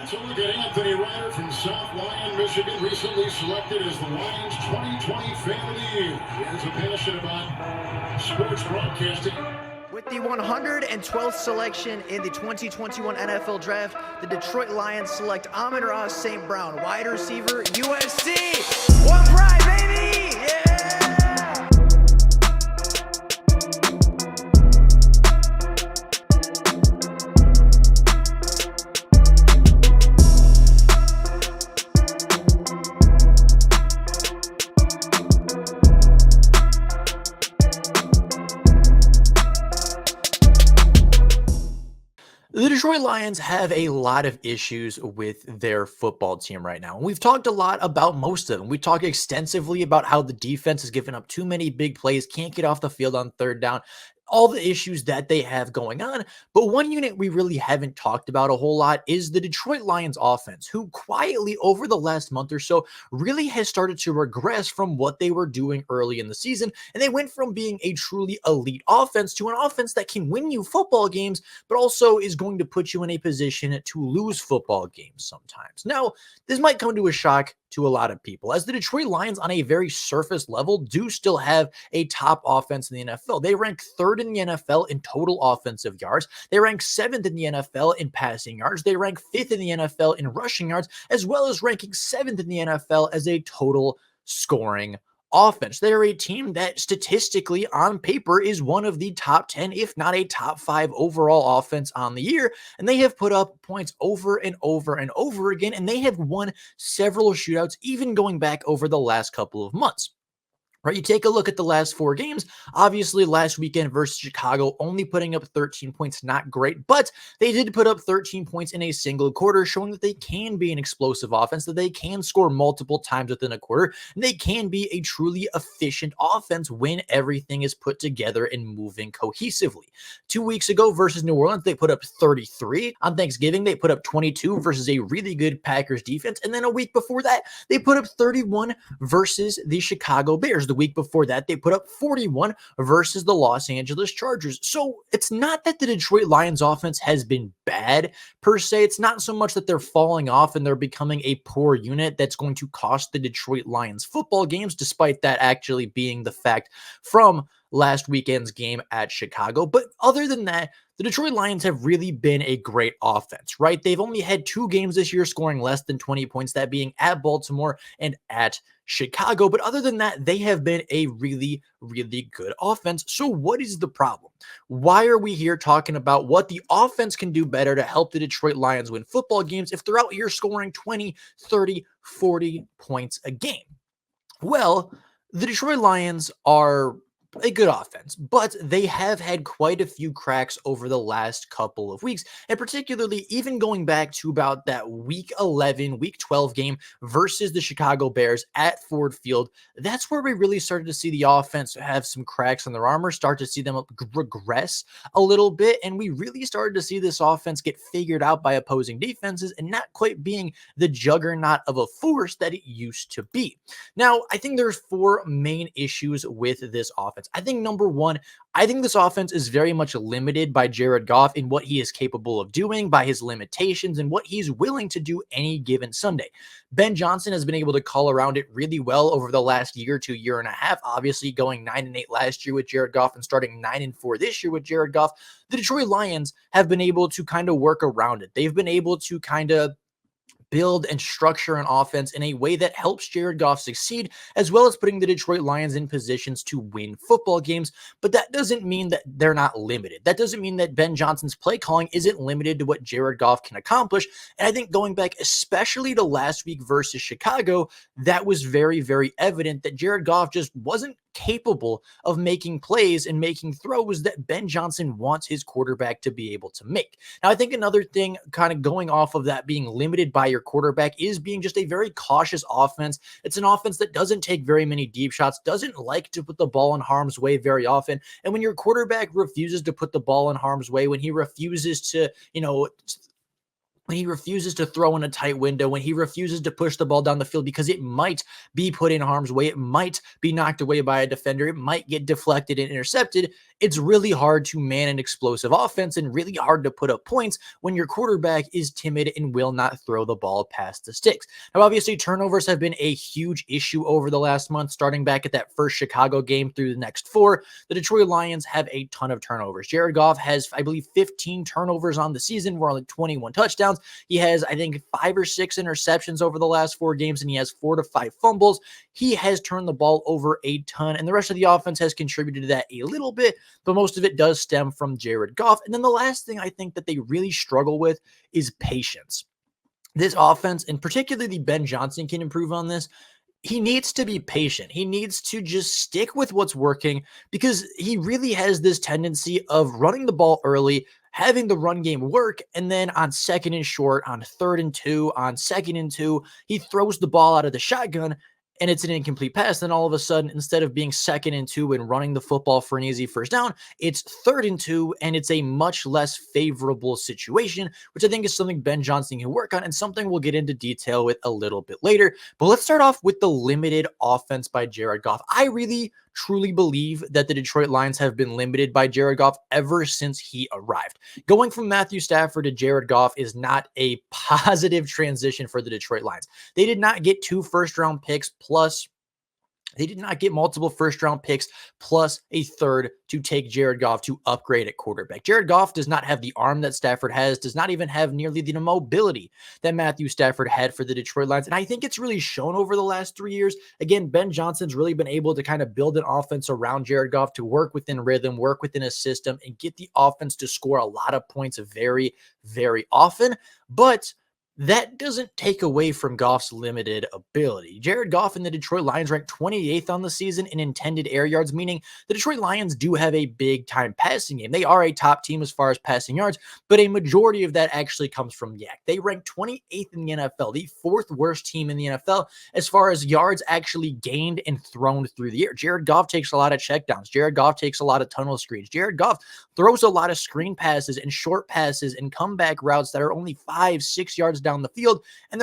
So look at Anthony Ryder from South Lyon, Michigan, recently selected as the Lions 2020 Fan of the Year. He has a passion about sports broadcasting. With the 112th selection in the 2021 NFL Draft, the Detroit Lions select Amon-Ra St. Brown, wide receiver, USC. One pride, baby! Yeah! The Detroit Lions have a lot of issues with their football team right now. And we've talked a lot about most of them. We talked extensively about how the defense has given up too many big plays, can't get off the field on third down, all the issues that they have going on. But one unit we really haven't talked about a whole lot is the Detroit Lions offense, who quietly over the last month or so really has started to regress from what they were doing early in the season. And they went from being a truly elite offense to an offense that can win you football games, but also is going to put you in a position to lose football games sometimes. Now, this might come to a shock to a lot of people, as the Detroit Lions on a very surface level do still have a top offense in the NFL. They rank third in the NFL in total offensive yards. They rank seventh in the NFL in passing yards. They rank fifth in the NFL in rushing yards, as well as ranking seventh in the NFL as a total scoring offense. They're a team that statistically on paper is one of the top 10, if not a top 5 overall offense on the year. And they have put up points over and over and over again. And they have won several shootouts, even going back over the last couple of months. Right, you take a look at the last 4 games. Obviously, last weekend versus Chicago, only putting up 13 points, not great, but they did put up 13 points in a single quarter, showing that they can be an explosive offense, that they can score multiple times within a quarter, and they can be a truly efficient offense when everything is put together and moving cohesively. 2 weeks ago versus New Orleans, they put up 33. On Thanksgiving, they put up 22 versus a really good Packers defense, and then a week before that, they put up 31 versus the Chicago Bears. The week before that, they put up 41 versus the Los Angeles Chargers. So it's not that the Detroit Lions offense has been bad per se. It's not so much that they're falling off and they're becoming a poor unit that's going to cost the Detroit Lions football games, despite that actually being the fact from last weekend's game at Chicago. But other than that, the Detroit Lions have really been a great offense, right? They've only had 2 games this year scoring less than 20 points, that being at Baltimore and at Chicago. But other than that, they have been a really, really good offense. So what is the problem? Why are we here talking about what the offense can do better to help the Detroit Lions win football games if they're out here scoring 20, 30, 40 points a game? Well, the Detroit Lions are a good offense, but they have had quite a few cracks over the last couple of weeks, and particularly even going back to about that week 11, week 12 game versus the Chicago Bears at Ford Field. That's where we really started to see the offense have some cracks in their armor, start to see them regress a little bit, and we really started to see this offense get figured out by opposing defenses and not quite being the juggernaut of a force that it used to be. Now, I think there's 4 main issues with this offense. I think number one, I think this offense is very much limited by Jared Goff in what he is capable of doing, by his limitations, and what he's willing to do any given Sunday. Ben Johnson has been able to call around it really well over the last year to year and a half, obviously going 9-8 last year with Jared Goff and starting 9-4 this year with Jared Goff. The Detroit Lions have been able to kind of work around it. They've been able to kind of build and structure an offense in a way that helps Jared Goff succeed, as well as putting the Detroit Lions in positions to win football games. But that doesn't mean that they're not limited. That doesn't mean that Ben Johnson's play calling isn't limited to what Jared Goff can accomplish. And I think going back, especially to last week versus Chicago, that was very, very evident that Jared Goff just wasn't capable of making plays and making throws that Ben Johnson wants his quarterback to be able to make. Now, I think another thing kind of going off of that being limited by your quarterback is being just a very cautious offense. It's an offense that doesn't take very many deep shots, doesn't like to put the ball in harm's way very often. And when your quarterback refuses to put the ball in harm's way, when he refuses to, when he refuses to throw in a tight window, when he refuses to push the ball down the field because it might be put in harm's way, it might be knocked away by a defender, it might get deflected and intercepted, it's really hard to man an explosive offense and really hard to put up points when your quarterback is timid and will not throw the ball past the sticks. Now, obviously, turnovers have been a huge issue over the last month, starting back at that first Chicago game through the next 4. The Detroit Lions have a ton of turnovers. Jared Goff has, I believe, 15 turnovers on the season, where only 21 touchdowns. He has, I think, 5 or 6 interceptions over the last 4 games, and he has 4 to 5 fumbles. He has turned the ball over a ton, and the rest of the offense has contributed to that a little bit, but most of it does stem from Jared Goff. And then the last thing I think that they really struggle with is patience. This offense, and particularly Ben Johnson, can improve on this. He needs to be patient. He needs to just stick with what's working, because he really has this tendency of running the ball early, having the run game work, and then on 2nd and short, on 3rd and 2, on 2nd and 2, he throws the ball out of the shotgun and it's an incomplete pass. Then all of a sudden, instead of being 2nd and 2 and running the football for an easy first down, it's 3rd and 2, and it's a much less favorable situation, which I think is something Ben Johnson can work on, and something we'll get into detail with a little bit later. But let's start off with the limited offense by Jared Goff. I really truly believe that the Detroit Lions have been limited by Jared Goff ever since he arrived. Going from Matthew Stafford to Jared Goff is not a positive transition for the Detroit Lions. They did not get 2 first-round picks plus They did not get multiple first-round picks plus a third to take Jared Goff to upgrade at quarterback. Jared Goff does not have the arm that Stafford has, does not even have nearly the mobility that Matthew Stafford had for the Detroit Lions. And I think it's really shown over the last 3 years. Again, Ben Johnson's really been able to kind of build an offense around Jared Goff to work within rhythm, work within a system, and get the offense to score a lot of points very, very often. But that doesn't take away from Goff's limited ability. Jared Goff and the Detroit Lions ranked 28th on the season in intended air yards, meaning the Detroit Lions do have a big-time passing game. They are a top team as far as passing yards, but a majority of that actually comes from YAC. They ranked 28th in the NFL, the 4th worst team in the NFL as far as yards actually gained and thrown through the air. Jared Goff takes a lot of checkdowns. Jared Goff takes a lot of tunnel screens. Jared Goff throws a lot of screen passes and short passes and comeback routes that are only 5-6 yards down the field, and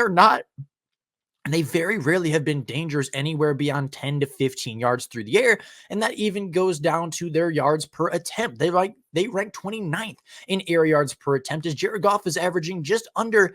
they very rarely have been dangerous anywhere beyond 10 to 15 yards through the air, and that even goes down to their yards per attempt. They rank 29th in air yards per attempt, as Jared Goff is averaging just over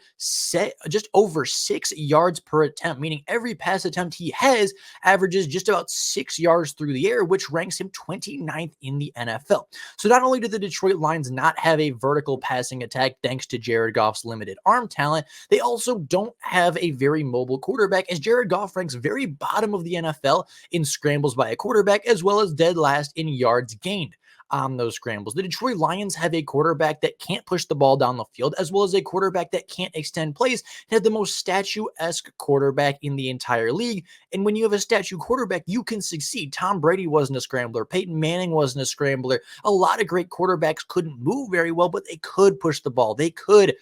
6 yards per attempt, meaning every pass attempt he has averages just about 6 yards through the air, which ranks him 29th in the NFL. So not only do the Detroit Lions not have a vertical passing attack thanks to Jared Goff's limited arm talent, they also don't have a very mobile quarterback, as Jared Goff ranks very bottom of the NFL in scrambles by a quarterback, as well as dead last in yards gained on those scrambles. The Detroit Lions have a quarterback that can't push the ball down the field, as well as a quarterback that can't extend plays. They have the most statue-esque quarterback in the entire league. And when you have a statue quarterback, you can succeed. Tom Brady wasn't a scrambler. Peyton Manning wasn't a scrambler. A lot of great quarterbacks couldn't move very well, but they could push the ball. They could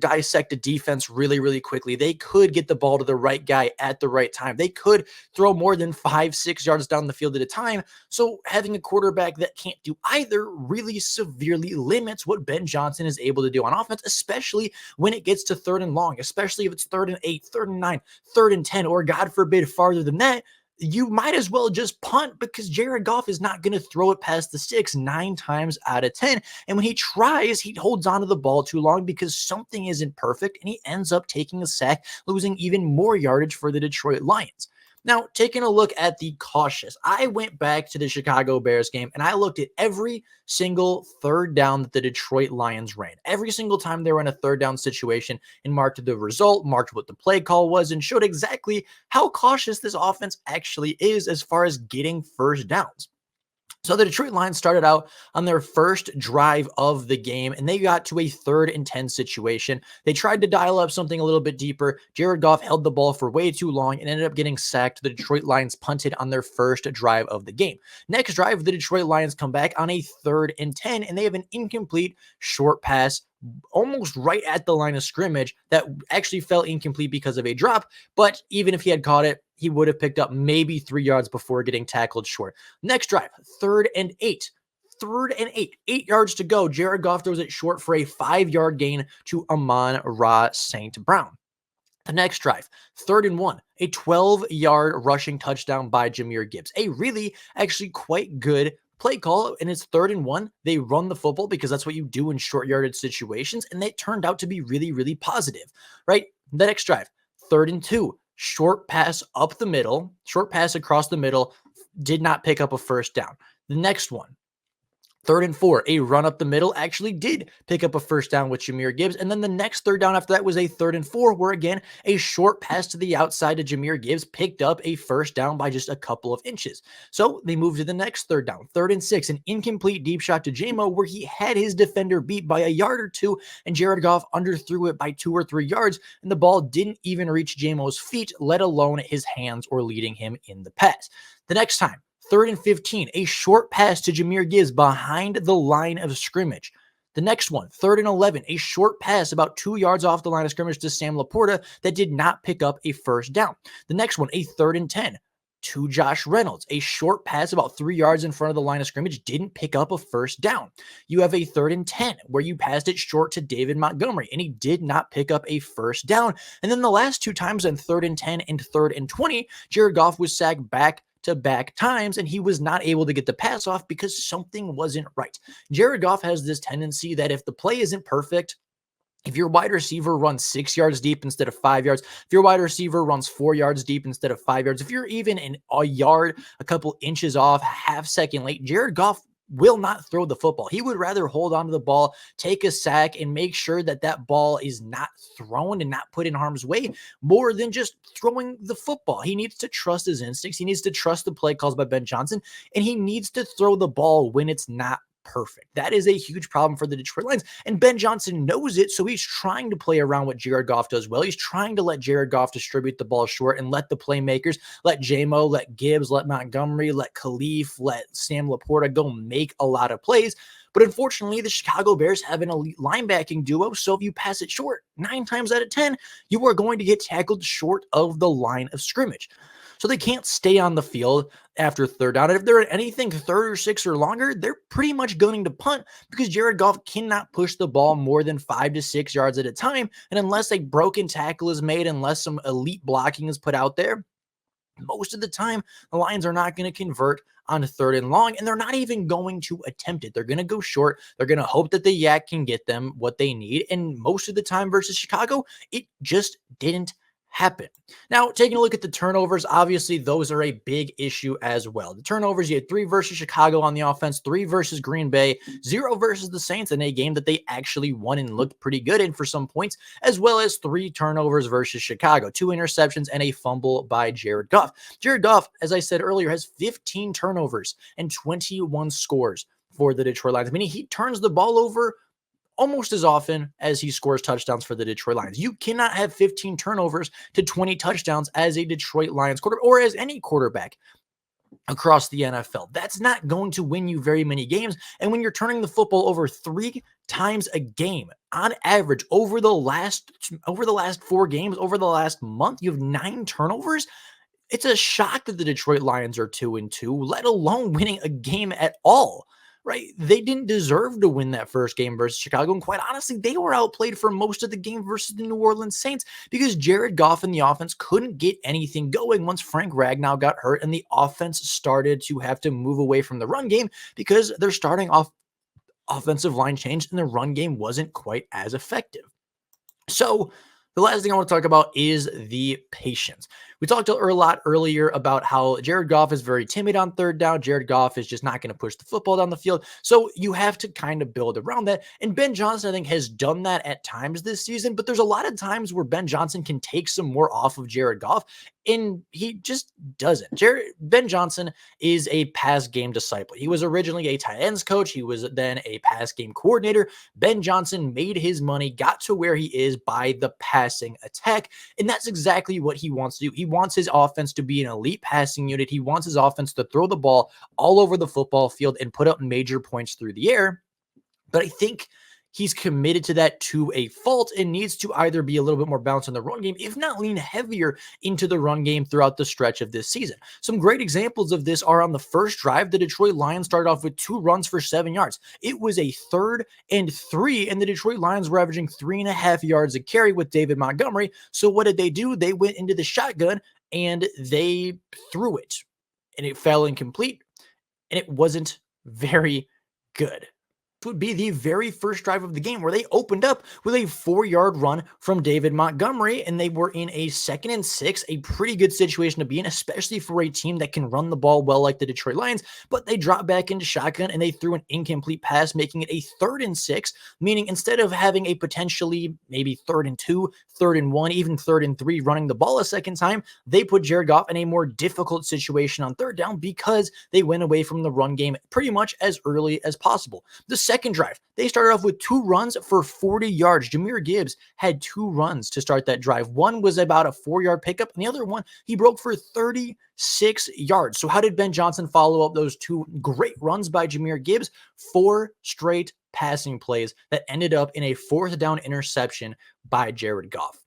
dissect a defense really, really quickly. They could get the ball to the right guy at the right time. They could throw more than 5-6 yards down the field at a time. So having a quarterback that can't do either really severely limits what Ben Johnson is able to do on offense, especially when it gets to 3rd and long, especially if it's 3rd and 8, 3rd and 9, 3rd and 10, or God forbid, farther than that. You might as well just punt, because Jared Goff is not going to throw it past the sticks 9 times out of 10. And when he tries, he holds onto the ball too long because something isn't perfect, and he ends up taking a sack, losing even more yardage for the Detroit Lions. Now, taking a look at the cautious, I went back to the Chicago Bears game and I looked at every single 3rd down that the Detroit Lions ran. Every single time they were in a 3rd down situation, and marked the result, marked what the play call was, and showed exactly how cautious this offense actually is as far as getting first downs. So the Detroit Lions started out on their first drive of the game, and they got to a 3rd and 10 situation. They tried to dial up something a little bit deeper. Jared Goff held the ball for way too long and ended up getting sacked. The Detroit Lions punted on their first drive of the game. Next drive, the Detroit Lions come back on a 3rd and 10, and they have an incomplete short pass almost right at the line of scrimmage that actually fell incomplete because of a drop. But even if he had caught it, he would have picked up maybe 3 yards before getting tackled short. Next drive, 3rd and 8. 3rd and 8. 8 yards to go. Jared Goff throws it short for a 5-yard gain to Amon-Ra St. Brown. The next drive, 3rd and 1, a 12-yard rushing touchdown by Jahmyr Gibbs. A really, actually quite good play call, and it's 3rd and 1. They run the football because that's what you do in short yardage situations, and they turned out to be really, really positive, right? The next drive, 3rd and 2, short pass up the middle, short pass across the middle, did not pick up a first down. The next one, 3rd and 4, a run up the middle, actually did pick up a first down with Jahmyr Gibbs. And then the next third down after that was a 3rd and 4, where again, a short pass to the outside to Jahmyr Gibbs picked up a first down by just a couple of inches. So they moved to the next 3rd down, 3rd and 6, an incomplete deep shot to J-Mo where he had his defender beat by a yard or two, and Jared Goff underthrew it by 2 or 3 yards, and the ball didn't even reach J-Mo's feet, let alone his hands or leading him in the pass. The next time, 3rd and 15, a short pass to Jahmyr Gibbs behind the line of scrimmage. The next one, 3rd and 11, a short pass about 2 yards off the line of scrimmage to Sam Laporta that did not pick up a first down. The next one, a 3rd and 10, to Josh Reynolds, a short pass about 3 yards in front of the line of scrimmage, didn't pick up a first down. You have a 3rd and 10 where you passed it short to David Montgomery, and he did not pick up a first down. And then the last 2 times on 3rd and 10 and 3rd and 20, Jared Goff was sacked back-to-back times, and he was not able to get the pass off because something wasn't right. Jared Goff has this tendency that if the play isn't perfect, if your wide receiver runs 6 yards deep instead of 5 yards, if your wide receiver runs 4 yards deep instead of 5 yards, if you're even a yard, a couple inches off, half second late, Jared Goff will not throw the football. He would rather hold on to the ball, take a sack, and make sure that that ball is not thrown and not put in harm's way more than just throwing the football. He needs to trust his instincts. He needs to trust the play calls by Ben Johnson, and he needs to throw the ball when it's not perfect. That is a huge problem for the Detroit Lions, and Ben Johnson knows it, so he's trying to play around what Jared Goff does well. He's trying to let Jared Goff distribute the ball short and let the playmakers, let J-Mo, let Gibbs, let Montgomery, let Khalif, let Sam Laporta go make a lot of plays. But unfortunately, the Chicago Bears have an elite linebacking duo, so if you pass it short, 9 times out of 10, you are going to get tackled short of the line of scrimmage. So they can't stay on the field after 3rd down. And if they're anything 3rd or 6 or longer, they're pretty much going to punt because Jared Goff cannot push the ball more than 5 to 6 yards at a time. And unless a broken tackle is made, unless some elite blocking is put out there, most of the time, the Lions are not going to convert on 3rd and long, and they're not even going to attempt it. They're going to go short. They're going to hope that the Yak can get them what they need. And most of the time versus Chicago, it just didn't happen. Now, taking a look at the turnovers, obviously those are a big issue as well. The turnovers, you had 3 versus Chicago on the offense, 3 versus Green Bay, 0 versus the Saints in a game that they actually won and looked pretty good in for some points, as well as 3 turnovers versus Chicago, 2 interceptions and a fumble by Jared Goff. Jared Goff, as I said earlier, has 15 turnovers and 21 scores for the Detroit Lions, meaning he turns the ball over almost as often as he scores touchdowns for the Detroit Lions. You cannot have 15 turnovers to 20 touchdowns as a Detroit Lions quarterback or as any quarterback across the NFL. That's not going to win you very many games. And when you're turning the football over 3 times a game on average over the last 4 games, over the last month, you have 9 turnovers. It's a shock that the Detroit Lions are 2-2, let alone winning a game at all. Right? They didn't deserve to win that first game versus Chicago. And quite honestly, they were outplayed for most of the game versus the New Orleans Saints because Jared Goff and the offense couldn't get anything going once Frank Ragnow got hurt and the offense started to have to move away from the run game because their starting offensive line changed and the run game wasn't quite as effective. So the last thing I want to talk about is the patience. We talked a lot earlier about how Jared Goff is very timid on 3rd down. Jared Goff is just not going to push the football down the field. So you have to kind of build around that. And Ben Johnson, I think, has done that at times this season. But there's a lot of times where Ben Johnson can take some more off of Jared Goff, and he just doesn't. Ben Johnson is a pass game disciple. He was originally a tight ends coach. He was then a pass game coordinator. Ben Johnson made his money, got to where he is by the passing attack. And that's exactly what he wants to do. He wants his offense to be an elite passing unit. He wants his offense to throw the ball all over the football field and put up major points through the air. But I think He's committed to that to a fault and needs to either be a little bit more balanced in the run game, if not lean heavier into the run game throughout the stretch of this season. Some great examples of this are on the first drive. The Detroit Lions started off with 2 runs for 7 yards. It was a 3rd and 3, and the Detroit Lions were averaging 3.5 yards a carry with David Montgomery. So what did they do? They went into the shotgun and they threw it, and it fell incomplete, and it wasn't very good. Would be the very first drive of the game where they opened up with a 4-yard run from David Montgomery, and they were in a 2nd and 6, a pretty good situation to be in, especially for a team that can run the ball well like the Detroit Lions. But they dropped back into shotgun and they threw an incomplete pass, making it a 3rd and 6, meaning instead of having a potentially maybe 3rd and 2, 3rd and 1, even 3rd and 3 running the ball a second time, they put Jared Goff in a more difficult situation on 3rd down because they went away from the run game pretty much as early as possible. The second drive, they started off with 2 runs for 40 yards. Jahmyr Gibbs had 2 runs to start that drive. One was about a 4-yard pickup, and the other one he broke for 36 yards. So how did Ben Johnson follow up those 2 great runs by Jahmyr Gibbs? 4 straight passing plays that ended up in a 4th down interception by Jared Goff.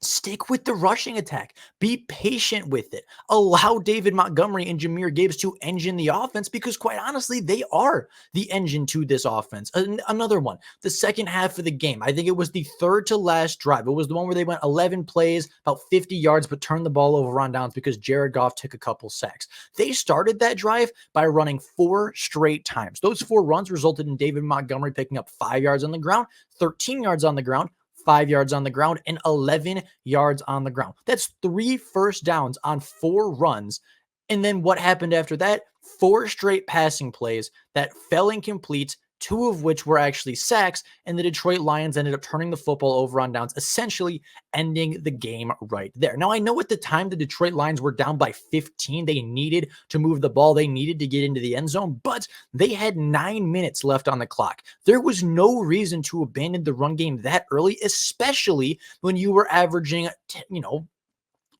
Stick with the rushing attack. Be patient with it. Allow David Montgomery and Jahmyr Gibbs to engine the offense because, quite honestly, they are the engine to this offense. Another one, the second half of the game. I think it was the 3rd to last drive. It was the one where they went 11 plays, about 50 yards, but turned the ball over on downs because Jared Goff took a couple sacks. They started that drive by running 4 straight times. Those 4 runs resulted in David Montgomery picking up 5 yards on the ground, 13 yards on the ground, 5 yards on the ground, and 11 yards on the ground. That's 3 first downs on 4 runs. And then what happened after that? 4 straight passing plays that fell incomplete, 2 of which were actually sacks, and the Detroit Lions ended up turning the football over on downs, essentially ending the game right there. Now, I know at the time the Detroit Lions were down by 15. They needed to move the ball. They needed to get into the end zone, but they had 9 minutes left on the clock. There was no reason to abandon the run game that early, especially when you were averaging,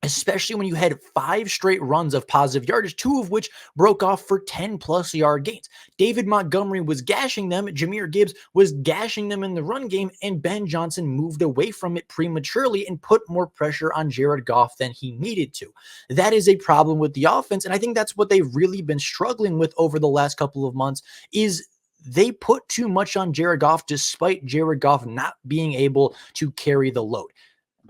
especially when you had 5 straight runs of positive yardage, 2 of which broke off for 10+ yard gains. David Montgomery was gashing them, Jahmyr Gibbs was gashing them in the run game, and Ben Johnson moved away from it prematurely and put more pressure on Jared Goff than he needed to. That is a problem with the offense, and I think that's what they've really been struggling with over the last couple of months is they put too much on Jared Goff despite Jared Goff not being able to carry the load.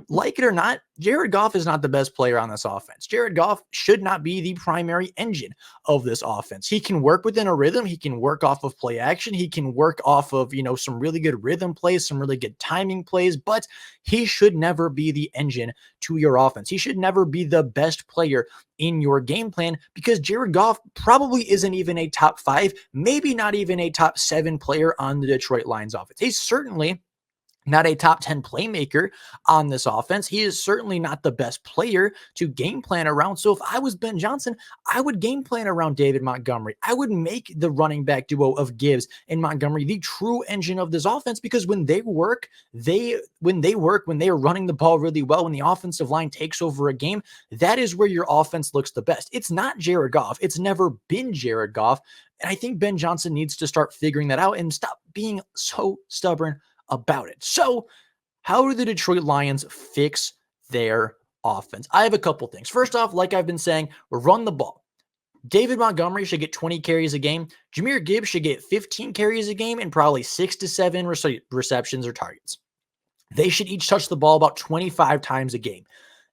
Like it or not, Jared Goff is not the best player on this offense. Jared Goff should not be the primary engine of this offense. He can work within a rhythm. He can work off of play action. He can work off of, some really good rhythm plays, some really good timing plays, but he should never be the engine to your offense. He should never be the best player in your game plan because Jared Goff probably isn't even a top 5, maybe not even a top 7 player on the Detroit Lions offense. He's certainly not a top 10 playmaker on this offense. He is certainly not the best player to game plan around. So if I was Ben Johnson, I would game plan around David Montgomery. I would make the running back duo of Gibbs and Montgomery the true engine of this offense because when they are running the ball really well, when the offensive line takes over a game, that is where your offense looks the best. It's not Jared Goff. It's never been Jared Goff. And I think Ben Johnson needs to start figuring that out and stop being so stubborn about it. So how do the Detroit Lions fix their offense? I have a couple things. First off, like I've been saying, run the ball. David Montgomery should get 20 carries a game. Jahmyr Gibbs should get 15 carries a game and probably 6 to 7 receptions or targets. They should each touch the ball about 25 times a game.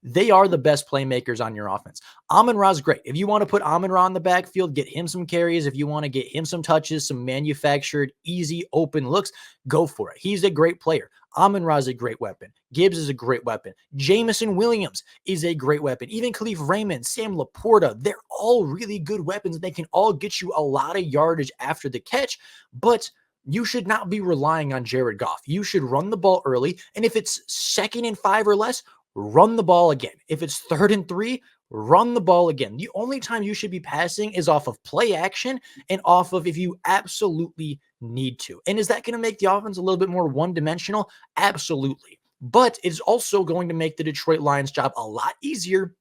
They are the best playmakers on your offense. Amon-Ra's great. If you want to put Amon-Ra on the backfield, get him some carries. If you want to get him some touches, some manufactured, easy, open looks, go for it. He's a great player. Amon-Ra is a great weapon. Gibbs is a great weapon. Jamison Williams is a great weapon. Even Khalif Raymond, Sam Laporta, they're all really good weapons. They can all get you a lot of yardage after the catch, but you should not be relying on Jared Goff. You should run the ball early, and if it's 2nd and 5 or less, run the ball again. If it's 3rd and 3, run the ball again. The only time you should be passing is off of play action and off of if you absolutely need to. And is that going to make the offense a little bit more one-dimensional? Absolutely. But it's also going to make the Detroit Lions job a lot easier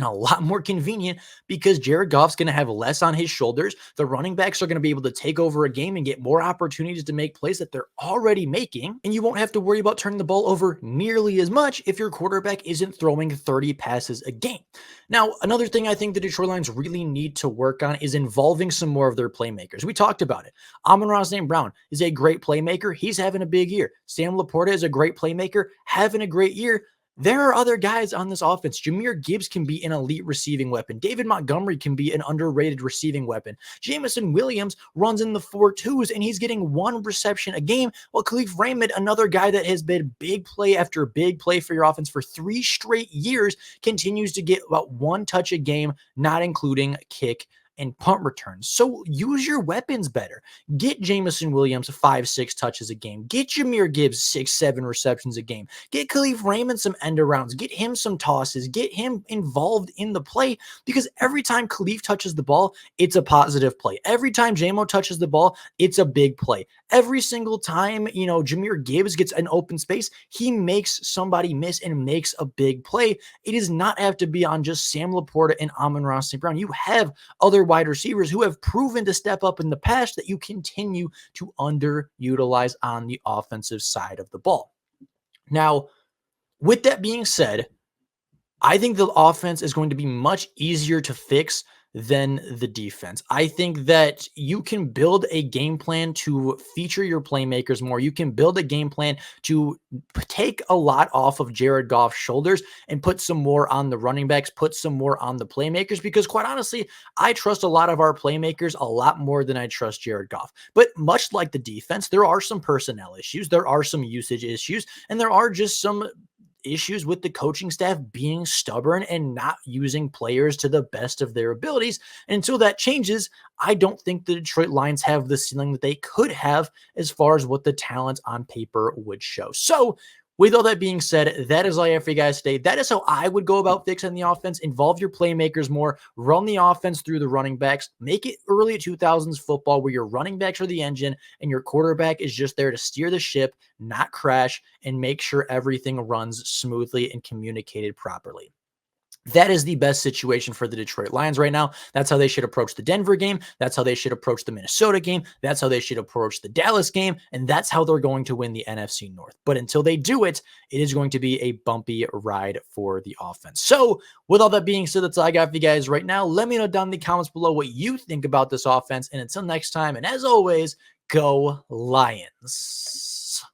and a lot more convenient because Jared Goff's going to have less on his shoulders. The running backs are going to be able to take over a game and get more opportunities to make plays that they're already making. And you won't have to worry about turning the ball over nearly as much if your quarterback isn't throwing 30 passes a game. Now, another thing I think the Detroit Lions really need to work on is involving some more of their playmakers. We talked about it. Amon-Ra St. Brown is a great playmaker. He's having a big year. Sam Laporta is a great playmaker, having a great year. There are other guys on this offense. Jahmyr Gibbs can be an elite receiving weapon. David Montgomery can be an underrated receiving weapon. Jameson Williams runs in the 4.2s, and he's getting 1 reception a game, while Khalif Raymond, another guy that has been big play after big play for your offense for 3 straight years, continues to get about 1 touch a game, not including kick and punt returns. So use your weapons better. Get Jameson Williams 5-6 touches a game. Get Jahmyr Gibbs 6-7 receptions a game. Get Khalif Raymond some end arounds. Get him some tosses. Get him involved in the play, because every time Khalif touches the ball, it's a positive play. Every time JMO touches the ball, it's a big play. Every single time, Jahmyr Gibbs gets an open space, he makes somebody miss and makes a big play. It does not have to be on just Sam Laporta and Amon-Ra St. Brown. You have other wide receivers who have proven to step up in the past that you continue to underutilize on the offensive side of the ball. Now, with that being said, I think the offense is going to be much easier to fix than the defense. I think that you can build a game plan to feature your playmakers more. You can build a game plan to take a lot off of Jared Goff's shoulders and put some more on the running backs, put some more on the playmakers, because quite honestly, I trust a lot of our playmakers a lot more than I trust Jared Goff. But much like the defense, there are some personnel issues, there are some usage issues, and there are just some issues with the coaching staff being stubborn and not using players to the best of their abilities. And until that changes, I don't think the Detroit Lions have the ceiling that they could have as far as what the talent on paper would show. So with all that being said, that is all I have for you guys today. That is how I would go about fixing the offense. Involve your playmakers more. Run the offense through the running backs. Make it early 2000s football where your running backs are the engine and your quarterback is just there to steer the ship, not crash, and make sure everything runs smoothly and communicated properly. That is the best situation for the Detroit Lions right now. That's how they should approach the Denver game. That's how they should approach the Minnesota game. That's how they should approach the Dallas game. And that's how they're going to win the NFC North. But until they do it, it is going to be a bumpy ride for the offense. So with all that being said, that's all I got for you guys right now. Let me know down in the comments below what you think about this offense. And until next time, and as always, go Lions.